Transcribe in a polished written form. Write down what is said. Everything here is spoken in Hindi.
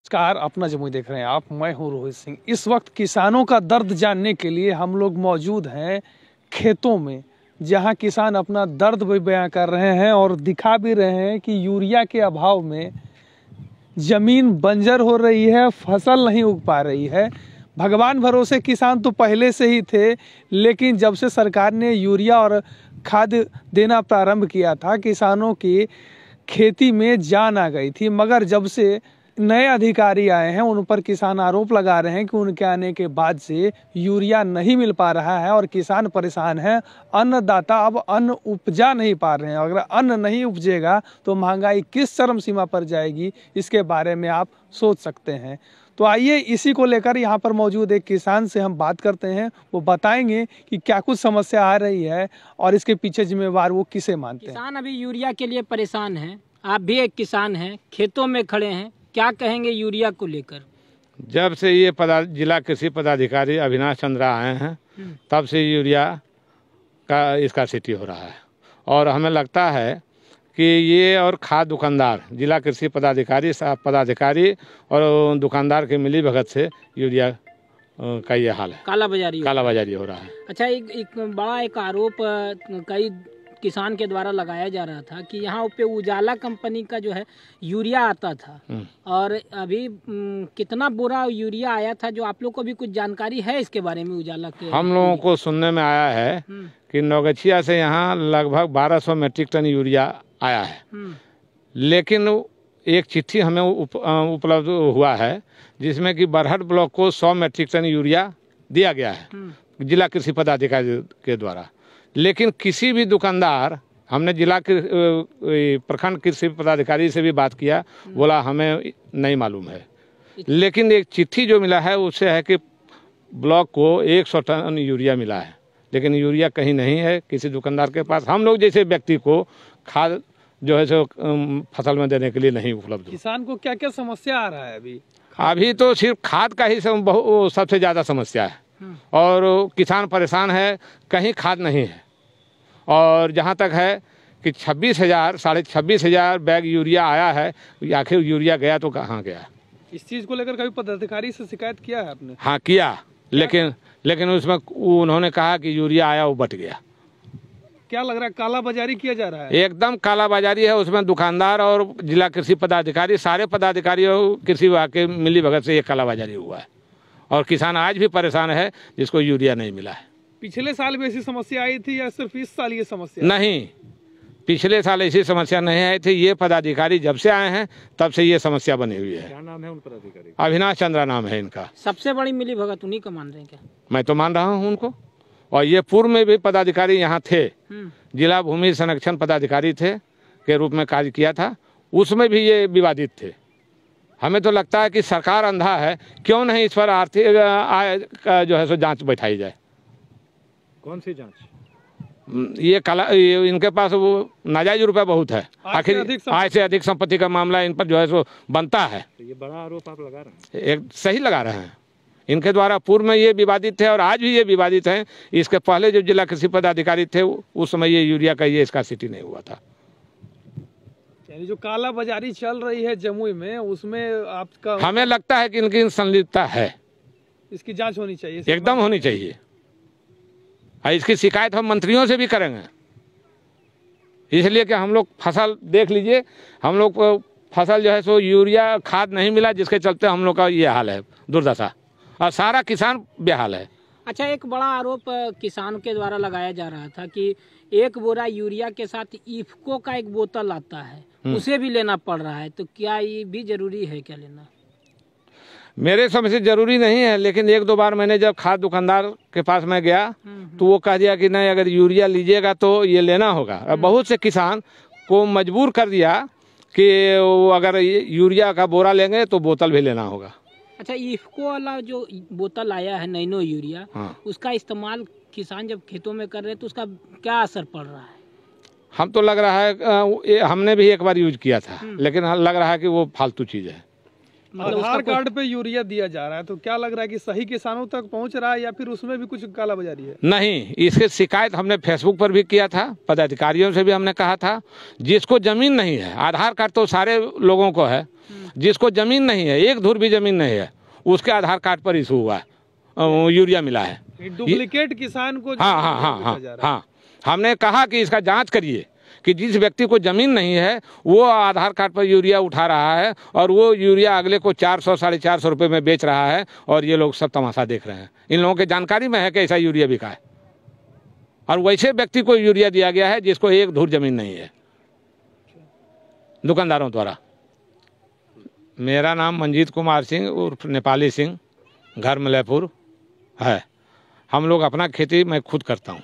नमस्कार, अपना जमुई देख रहे हैं आप। मैं हूं रोहित सिंह। इस वक्त किसानों का दर्द जानने के लिए हम लोग मौजूद हैं खेतों में, जहां किसान अपना दर्द भी बयां कर रहे हैं और दिखा भी रहे हैं कि यूरिया के अभाव में ज़मीन बंजर हो रही है, फसल नहीं उग पा रही है। भगवान भरोसे किसान तो पहले से ही थे, लेकिन जब से सरकार ने यूरिया और खाद देना प्रारंभ किया था, किसानों की खेती में जान आ गई थी। मगर जब से नए अधिकारी आए हैं, उन पर किसान आरोप लगा रहे हैं कि उनके आने के बाद से यूरिया नहीं मिल पा रहा है और किसान परेशान है। अन्नदाता अब अन्न उपजा नहीं पा रहे हैं। अगर अन्न नहीं उपजेगा तो महंगाई किस चरम सीमा पर जाएगी, इसके बारे में आप सोच सकते हैं। तो आइए इसी को लेकर यहाँ पर मौजूद एक किसान से हम बात करते हैं। वो बताएंगे कि क्या कुछ समस्या आ रही है और इसके पीछे जिम्मेवार वो किसे मानते हैं। किसान अभी यूरिया के लिए परेशान हैं। आप भी एक किसान हैं, खेतों में खड़े हैं, क्या कहेंगे यूरिया को लेकर? जब से ये जिला कृषि पदाधिकारी अविनाश चंद्रा आए हैं, तब से यूरिया का इसका सिटी हो रहा है। और हमें लगता है कि ये और खाद दुकानदार, जिला कृषि पदाधिकारी और दुकानदार के मिली भगत से यूरिया का ये हाल है। कालाबाजारी हो रहा है। अच्छा, एक बड़ा आरोप कई किसान के द्वारा लगाया जा रहा था कि यहाँ पे उजाला कंपनी का जो है यूरिया आता था, और अभी कितना बुरा यूरिया आया था, जो आप लोग को भी कुछ जानकारी है इसके बारे में? उजाला के हम लोगों को सुनने में आया है कि नौगछिया से यहाँ लगभग 1200 मीट्रिक टन यूरिया आया है, लेकिन एक चिट्ठी हमें उपलब्ध हुआ है जिसमें कि बरहट ब्लॉक को 100 मीट्रिक टन यूरिया दिया गया है जिला कृषि पदाधिकारी के द्वारा। लेकिन किसी भी दुकानदार, हमने जिला प्रखंड कृषि पदाधिकारी से भी बात किया, बोला हमें नहीं मालूम है। लेकिन एक चिट्ठी जो मिला है उससे है कि ब्लॉक को 100 टन यूरिया मिला है, लेकिन यूरिया कहीं नहीं है किसी दुकानदार के पास। हम लोग जैसे व्यक्ति को खाद जो है सो फसल में देने के लिए नहीं उपलब्ध। किसान को क्या क्या समस्या आ रहा है अभी तो सिर्फ खाद का ही सबसे ज़्यादा समस्या है, और किसान परेशान है, कहीं खाद नहीं है। और जहाँ तक है कि 26,000 बैग यूरिया आया है, आखिर यूरिया गया तो कहाँ गया? इस चीज़ को लेकर कभी पदाधिकारी से शिकायत किया है आपने? हाँ किया, लेकिन उसमें उन्होंने कहा कि यूरिया आया वो बट गया। क्या लग रहा है, कालाबाजारी किया जा रहा है? एकदम कालाबाजारी है। उसमें दुकानदार और जिला कृषि पदाधिकारी, सारे पदाधिकारी और कृषि विभाग के मिली भगत से ये कालाबाजारी हुआ है, और किसान आज भी परेशान है जिसको यूरिया नहीं मिला है। पिछले साल भी ऐसी समस्या आई थी या सिर्फ इस साल ये समस्या? नहीं, पिछले साल ऐसी समस्या नहीं आई थी। ये पदाधिकारी जब से आए हैं तब से ये समस्या बनी हुई है। क्या नाम है उन पदाधिकारी? अविनाश चंद्रा नाम है इनका। सबसे बड़ी मिली भगत उन्हीं को मान रहे हैं क्या? मैं तो मान रहा हूँ उनको। और ये पूर्व में भी पदाधिकारी यहाँ थे, जिला भूमि संरक्षण पदाधिकारी थे के रूप में कार्य किया था, उसमें भी ये विवादित थे। हमें तो लगता है कि सरकार अंधा है, क्यों नहीं इस पर आर्थिक आय का जो है सो जांच बैठाई जाए। कौन सी जांच? इनके पास वो नाजायज रुपया बहुत है। आखिर आय से अधिक संपत्ति का मामला इन पर जो है सो बनता है। तो ये बड़ा आरोप आप लगा रहे हैं? एक सही लगा रहे हैं। इनके द्वारा पूर्व में ये विवादित थे और आज भी ये विवादित हैं। इसके पहले जो जिला कृषि पदाधिकारी थे उस समय ये यूरिया का ये इसका सिटी नहीं हुआ था। यानी जो कालाबाजारी चल रही है जमुई में, उसमें आपका? हमें लगता है कि इनकी संलिप्तता है। इसकी जांच होनी चाहिए, एकदम होनी चाहिए। इसकी शिकायत हम मंत्रियों से भी करेंगे, इसलिए कि हम लोग फसल देख लीजिए, हम लोग को फसल जो है सो यूरिया खाद नहीं मिला, जिसके चलते हम लोग का ये हाल है, दुर्दशा, और सारा किसान बेहाल है। अच्छा, एक बड़ा आरोप किसान के द्वारा लगाया जा रहा था कि एक बोरा यूरिया के साथ इफ्को का एक बोतल आता है, उसे भी लेना पड़ रहा है, तो क्या ये भी जरूरी है क्या लेना? मेरे समझ से जरूरी नहीं है, लेकिन एक दो बार मैंने जब खाद दुकानदार के पास में गया तो वो कह दिया कि नहीं, अगर यूरिया लीजिएगा तो ये लेना होगा। और बहुत से किसान को मजबूर कर दिया कि अगर यूरिया का बोरा लेंगे तो बोतल भी लेना होगा। अच्छा, इफ्को वाला जो बोतल आया है नैनो यूरिया, उसका इस्तेमाल किसान जब खेतों में कर रहे हैं तो उसका क्या असर पड़ रहा है? हम तो लग रहा है हमने भी एक बार यूज किया था, लेकिन लग रहा है कि वो फालतू चीज़ है। मतलब आधार कार्ड पे यूरिया दिया जा रहा है, तो क्या लग रहा है कि सही किसानों तक पहुंच रहा है या फिर उसमें भी कुछ कालाबाजारी है? नहीं, इसकी शिकायत हमने फेसबुक पर भी किया था, पदाधिकारियों से भी हमने कहा था। जिसको जमीन नहीं है, आधार कार्ड तो सारे लोगों को है, जिसको जमीन नहीं है, एक धुर भी जमीन नहीं है, उसके आधार कार्ड पर इशू हुआ है, यूरिया मिला है। डुप्लीकेट किसान को हाँ हाँ हाँ हाँ हाँ, हमने कहा कि इसका जांच करिए कि जिस व्यक्ति को जमीन नहीं है वो आधार कार्ड पर यूरिया उठा रहा है और वो यूरिया अगले को 400 साढ़े 400 रुपये में बेच रहा है, और ये लोग सब तमाशा देख रहे हैं। इन लोगों की जानकारी में है कि ऐसा यूरिया बिका है, और वैसे व्यक्ति को यूरिया दिया गया है जिसको एक धूर जमीन नहीं है, दुकानदारों द्वारा। मेरा नाम मंजीत कुमार सिंह उर्फ नेपाली सिंह, घर मलयपुर है। हम लोग अपना खेती मैं खुद करता हूँ।